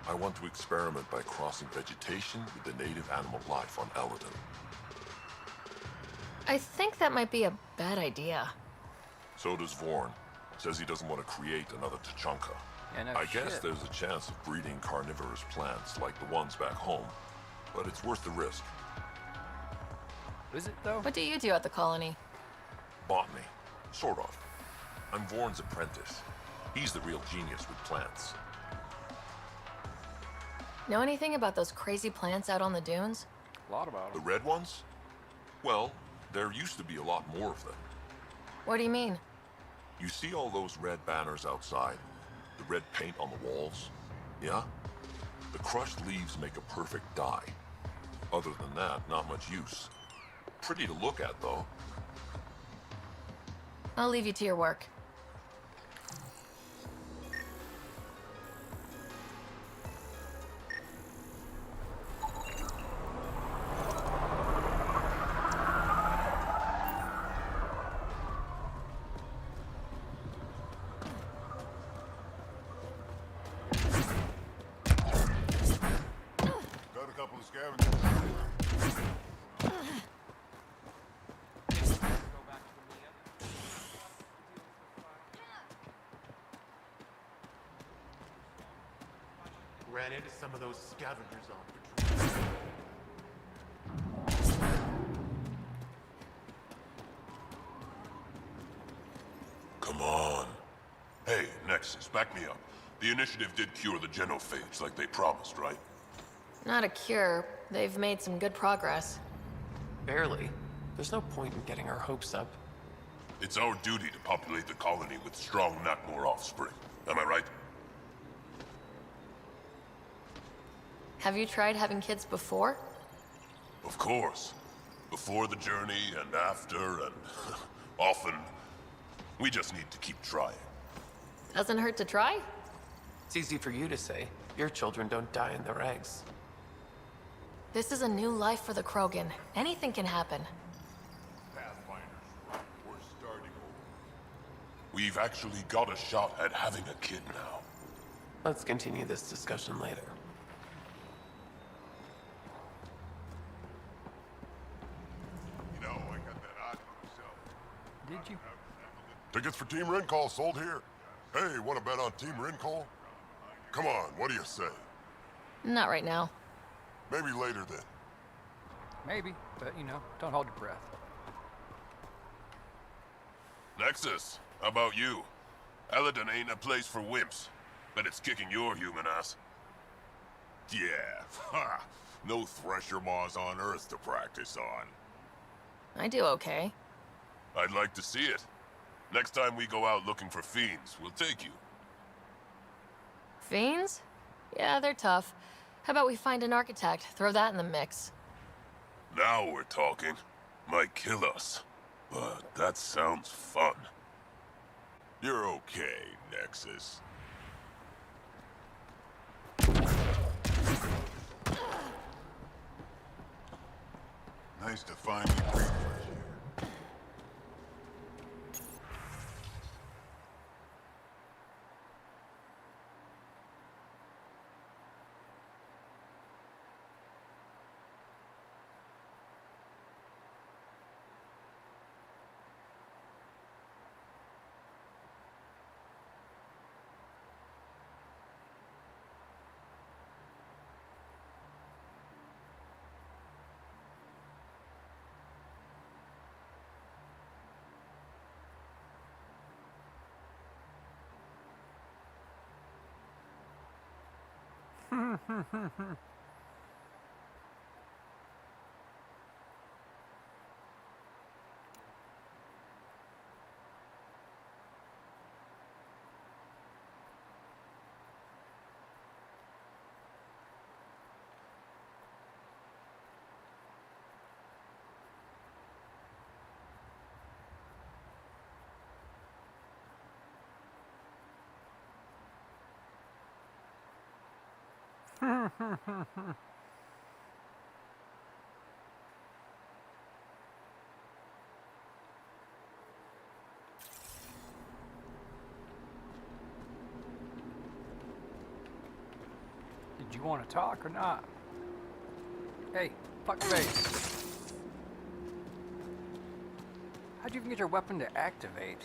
I want to experiment by crossing vegetation with the native animal life on Elaaden. I think that might be a bad idea. So does Vorn. Says he doesn't want to create another Tachanka. Yeah, no I guess shit. there's a chance of breeding carnivorous plants like the ones back home, but it's worth the risk. Is it, though? What do you do at the colony? Botany. Sort of. I'm Vorn's apprentice. He's the real genius with plants. Know anything about those crazy plants out on the dunes? A lot about The them. red ones? Well, there used to be a lot more of them. What do you mean? You see all those red banners outside? The red paint on the walls? Yeah? The crushed leaves make a perfect dye. Other than that, not much use. Pretty to look at, though. I'll leave you to your work. Got a couple of scavengers. Ran into some of those scavengers on patrol. Come on. Hey, Nexus, back me up. The initiative did cure the genophage like they promised, right? Not a cure. They've made some good progress. Barely. There's no point in getting our hopes up. It's our duty to populate the colony with strong, Nakmor offspring. Am I right? Have you tried having kids before? Of course. Before the journey and after and often. We just need to keep trying. Doesn't hurt to try? It's easy for you to say. Your children don't die in their eggs. This is a new life for the Krogan. Anything can happen. Pathfinders, we're starting over. We've actually got a shot at having a kid now. Let's continue this discussion later. You know, I got that odd myself. Did you? Tickets for Team Rincall sold here. Hey, want to bet on Team Rincall? Come on, what do you say? Not right now. Maybe later then. Maybe, but you know, don't hold your breath. Nexus, how about you? Elaaden ain't a place for wimps, but it's kicking your human ass. Yeah, ha! No thresher maws on Earth to practice on. I do okay. I'd like to see it. Next time we go out looking for fiends, we'll take you. Fiends? Yeah, they're tough. How about we find an architect, throw that in the mix? Now we're talking. Might kill us, but that sounds fun. You're okay, Nexus. Nice to finally breathe fresh air. you want to talk or not? Hey, fuck face. How'd you even get your weapon to activate?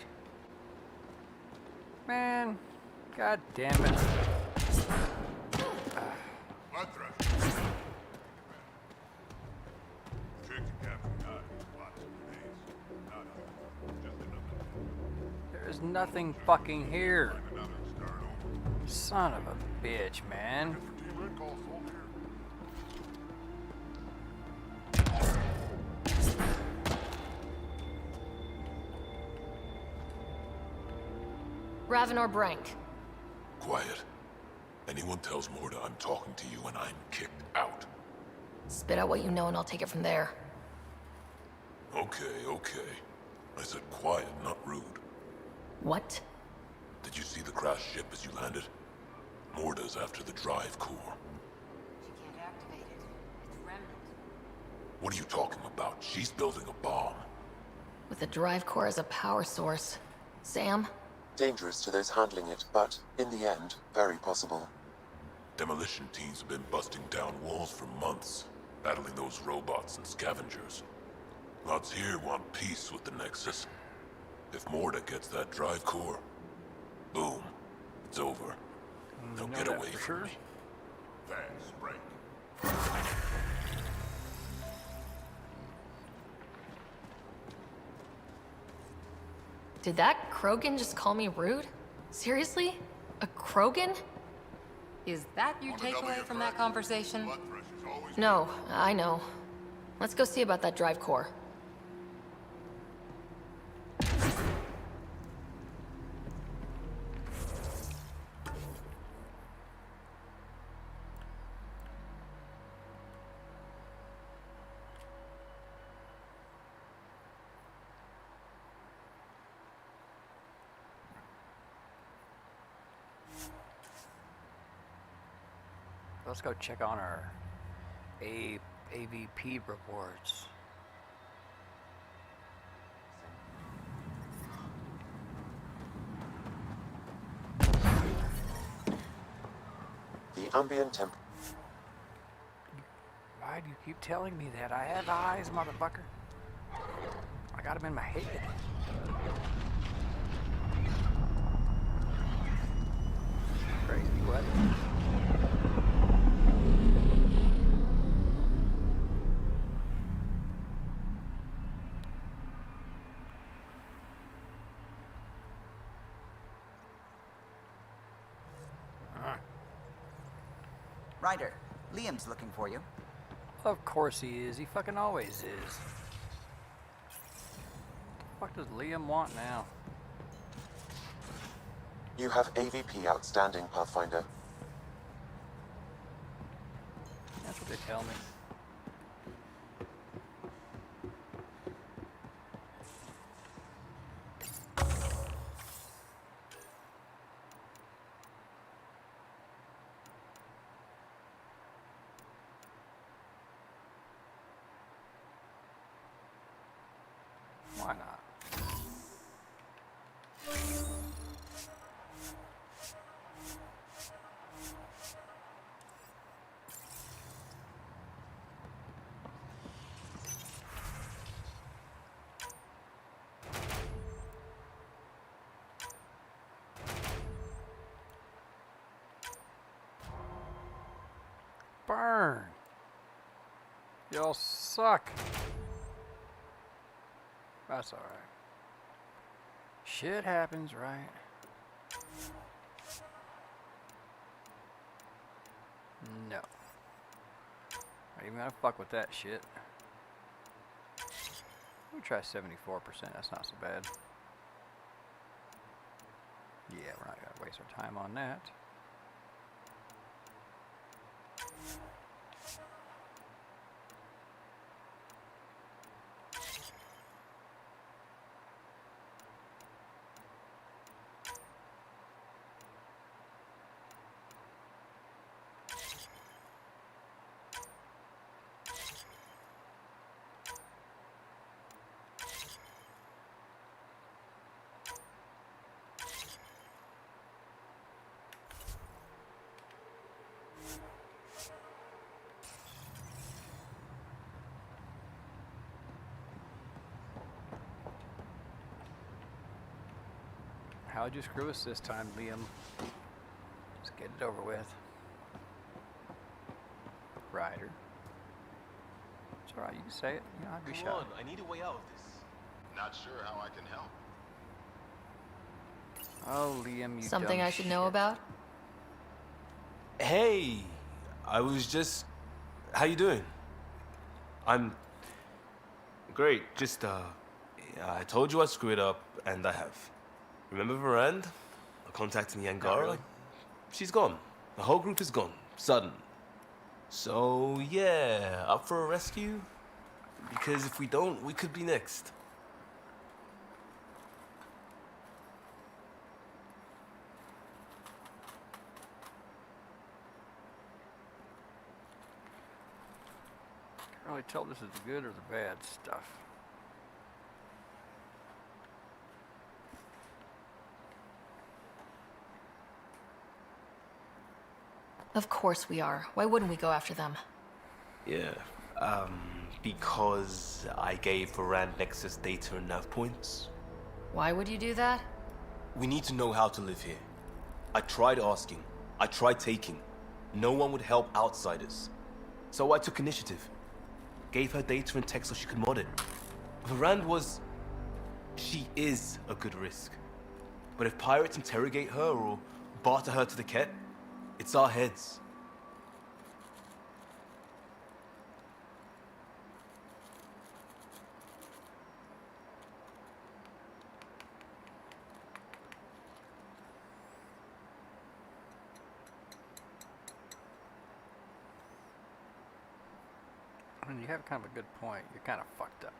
Man, god damn it. Blood thresh. Trick to capture guys. Lots of grenades. Not us. Just another. There is nothing fucking here. Son of a bitch, man. Team Red Call sold here. Raven or Brank? Quiet. Anyone tells Morda I'm talking to you and I'm kicked out. Spit out what you know and I'll take it from there. Okay, okay. I said quiet, not rude. What? Did you see the crashed ship as you landed? Morda's after the drive core. She can't activate it. It's remnant. What are you talking about? She's building a bomb. With the drive core as a power source. Sam? Dangerous to those handling it, but, in the end, very possible. Demolition teams have been busting down walls for months, battling those robots and scavengers. Lots here want peace with the Nexus. If Morda gets that drive core, boom, it's over. They'll get away from me. Thanks, Frank. Did that Krogan just call me rude? Seriously? A Krogan? Is that your takeaway from that conversation? No, I know. Let's go see about that drive core. Let's go check on our AVP reports. The ambient temp. Why do you keep telling me that? I have eyes, motherfucker. I got them in my head. Crazy weather. Ryder, Liam's looking for you. Of course he is. He fucking always is. What the fuck does Liam want now? You have AVP outstanding, Pathfinder. That's what they tell me. Why not? Burn. Y'all suck. That's alright. Shit happens, right? No. Not even gonna fuck with that shit. Let me try 74%, that's not so bad. Yeah, we're not gonna waste our time on that. How'd you screw us this time, Liam? Let's get it over with. Ryder. It's alright, you can say it. You don't have to be shy. Come on, I need a way out of this. Not sure how I can help. Oh, Liam, you Something dumb I should know shit. about? Hey, I was just... How you doing? I'm... Great, just, I told you I screwed up, and I have. Remember Varand? I contacted the Angara? really. She's gone. The whole group is gone. Sudden. So, yeah, up for a rescue? Because if we don't, we could be next. Can't really tell if this is the good or the bad stuff. Of course we are. Why wouldn't we go after them? Yeah, because I gave Varand Nexus data and nav points. Why would you do that? We need to know how to live here. I tried asking. I tried taking. No one would help outsiders. So I took initiative. Gave her data and tech so she could mod it. Varand was... She is a good risk. But if pirates interrogate her or barter her to the Ket, it's our heads. I mean, you have kind of a good point. You're kind of fucked up.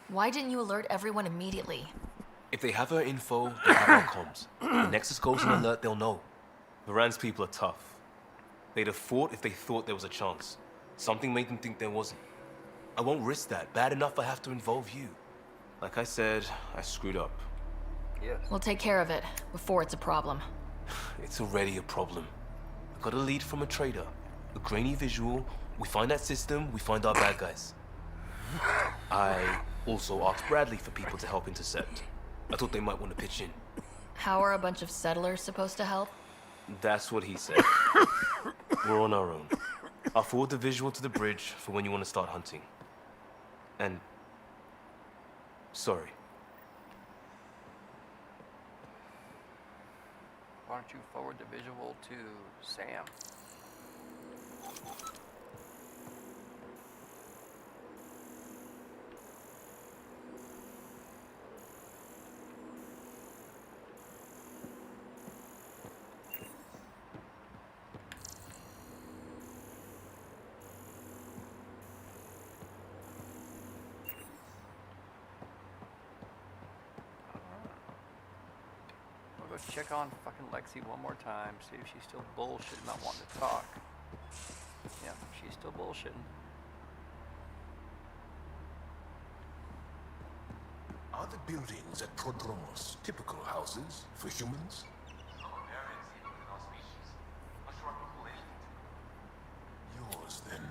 Why didn't you alert everyone immediately? If they have her info, they have our comms. The Nexus goes on alert, they'll know. Varand's people are tough. They'd have fought if they thought there was a chance. Something made them think there wasn't. I won't risk that. Bad enough I have to involve you. Like I said, I screwed up. Yes. We'll take care of it before it's a problem. It's already a problem. I got a lead from a trader. A grainy visual. We find that system, we find our bad guys. I also asked Bradley for people to help intercept. I thought they might want to pitch in. How are a bunch of settlers supposed to help? That's what he said. We're on our own. I'll forward the visual to the bridge for when you want to start hunting. And... sorry. Why don't you forward the visual to Sam? We'll go check on fucking Lexi one more time, see if she's still bullshitting, not wanting to talk. Yeah, she's still bullshitting. Are the buildings at Prodromos typical houses for humans? Yours, then.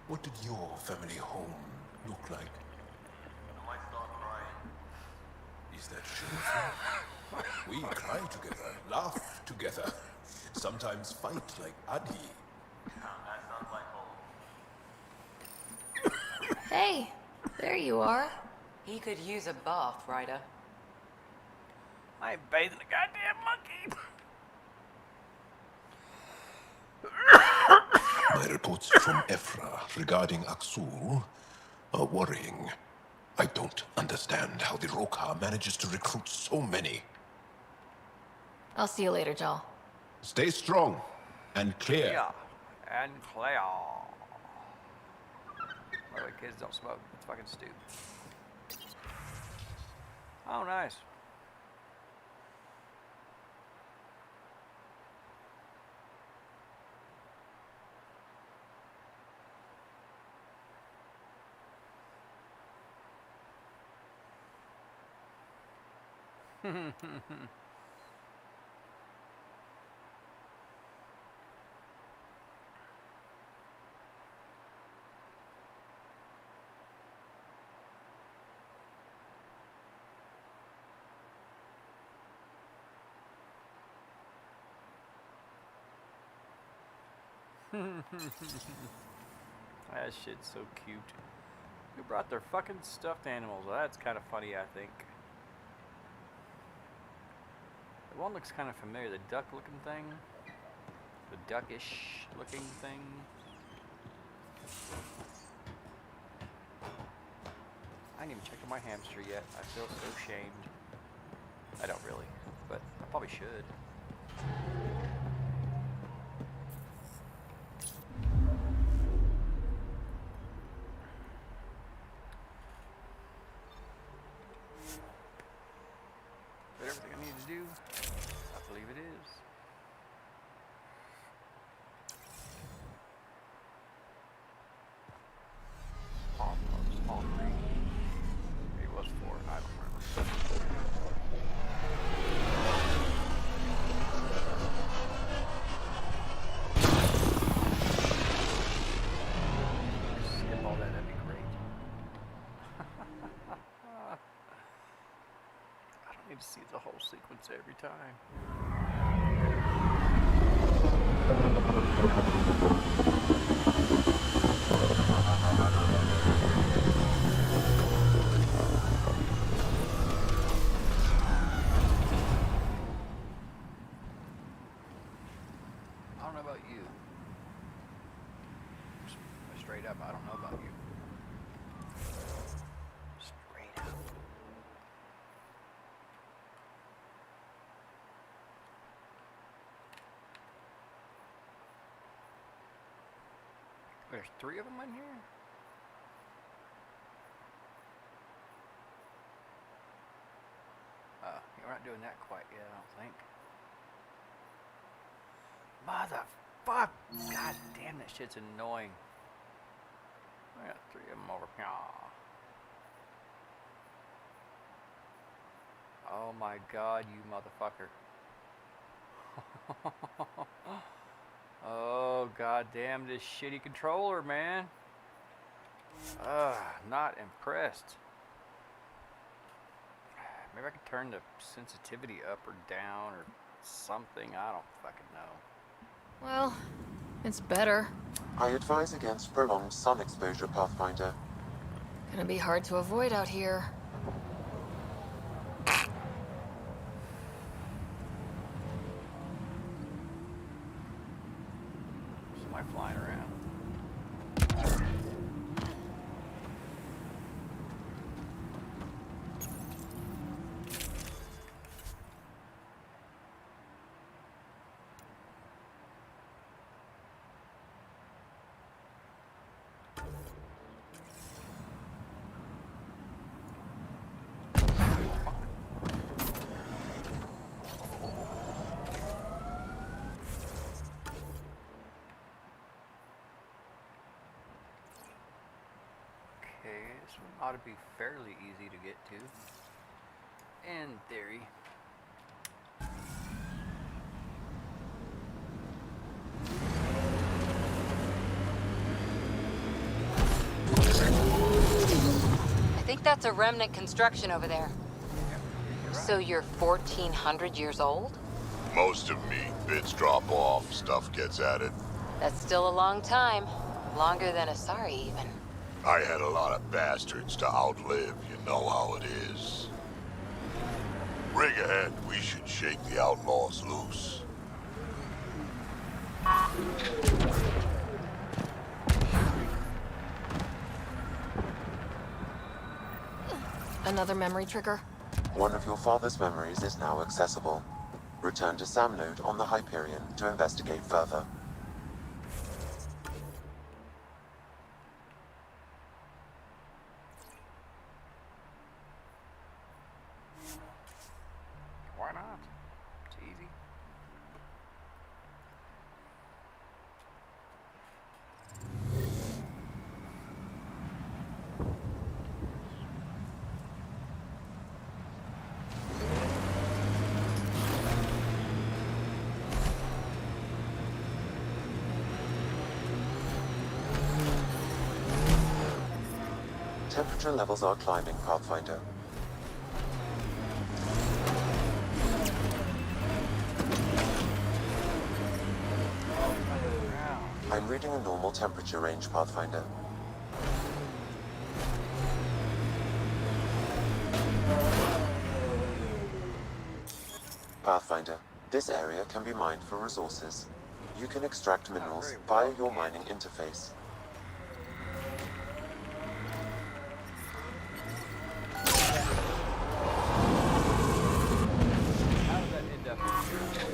What did your family home look like? Is that shameful? We cry together, laugh together, sometimes fight like Adi. Hey, there you are. He could use a bath, Ryder. I ain't bathing a goddamn monkey. My reports from Ephra regarding Aksul are worrying. I don't understand how the Rokha manages to recruit so many. I'll see you later, Jal. Stay strong and clear. Yeah, and clear. By the way, kids, don't smoke. It's fucking stupid. Oh, nice. That shit's so cute. Who brought their fucking stuffed animals? Well, that's kind of funny, I think. The one looks kind of familiar. The duck-looking thing. The duckish-looking thing. I ain't even checked on my hamster yet. I feel so shamed. I don't really, but I probably should. Is that everything I need to do? I believe it is. All three. Maybe it was 4. I don't remember. Skip all that. That'd be great. I don't need to see the whole sequence every time. I don't know about you. Straight up, I don't know about you. Straight up. There's 3 of them in here? We're not doing that quite yet, I don't think. Motherfuck! God damn, that shit's annoying. I got 3 of them over here. Oh my god, you motherfucker. Oh god damn this shitty controller, man. Not impressed. Maybe I could turn the sensitivity up or down or something. I don't fucking know. Well, it's better. I advise against prolonged sun exposure, Pathfinder. Gonna be hard to avoid out here. Somebody flying around. This one ought to be fairly easy to get to, in theory. I think that's a remnant construction over there. So you're 1,400 years old? Most of me. Bits drop off, stuff gets added. That's still a long time. Longer than Asari, even. I had a lot of bastards to outlive, you know how it is. Rig ahead, we should shake the outlaws loose. Another memory trigger? One of your father's memories is now accessible. Return to Sam Node on the Hyperion to investigate further. Why not? It's easy. Temperature levels are climbing, Pathfinder. I'm reading a normal temperature range, Pathfinder. Pathfinder, this area can be mined for resources. You can extract minerals via your mining interface. How did that end up here?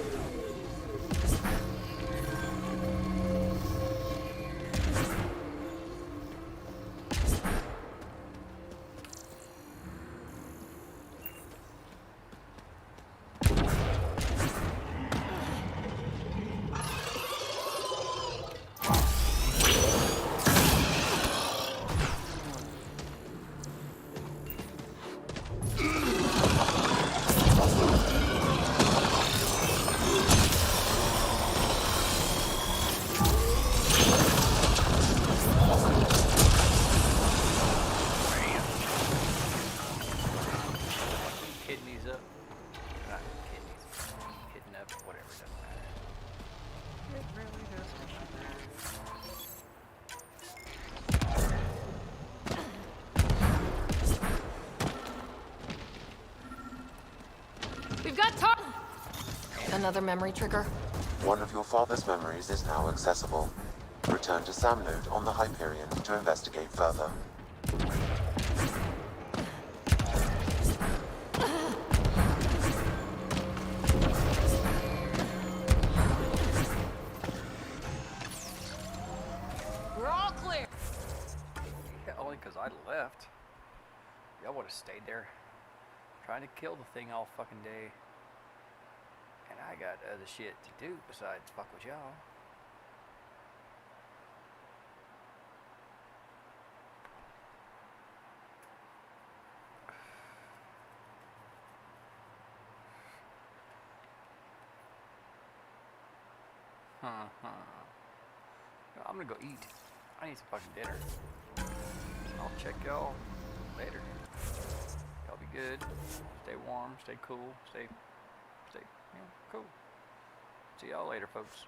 Kidneys up. Not kidneys. Hidden up. Whatever. Doesn't matter. It really doesn't matter. We've got tar. Another memory trigger. One of your father's memories is now accessible. Return to Sam Node on the Hyperion to investigate further. We're all clear. Yeah, only because I left. Y'all would have stayed there, trying to kill the thing all fucking day. And I got other shit to do besides fuck with y'all. I'm gonna go eat. I need some fucking dinner. I'll check y'all later. Y'all be good. Stay warm, stay cool, stay, cool. See y'all later, folks.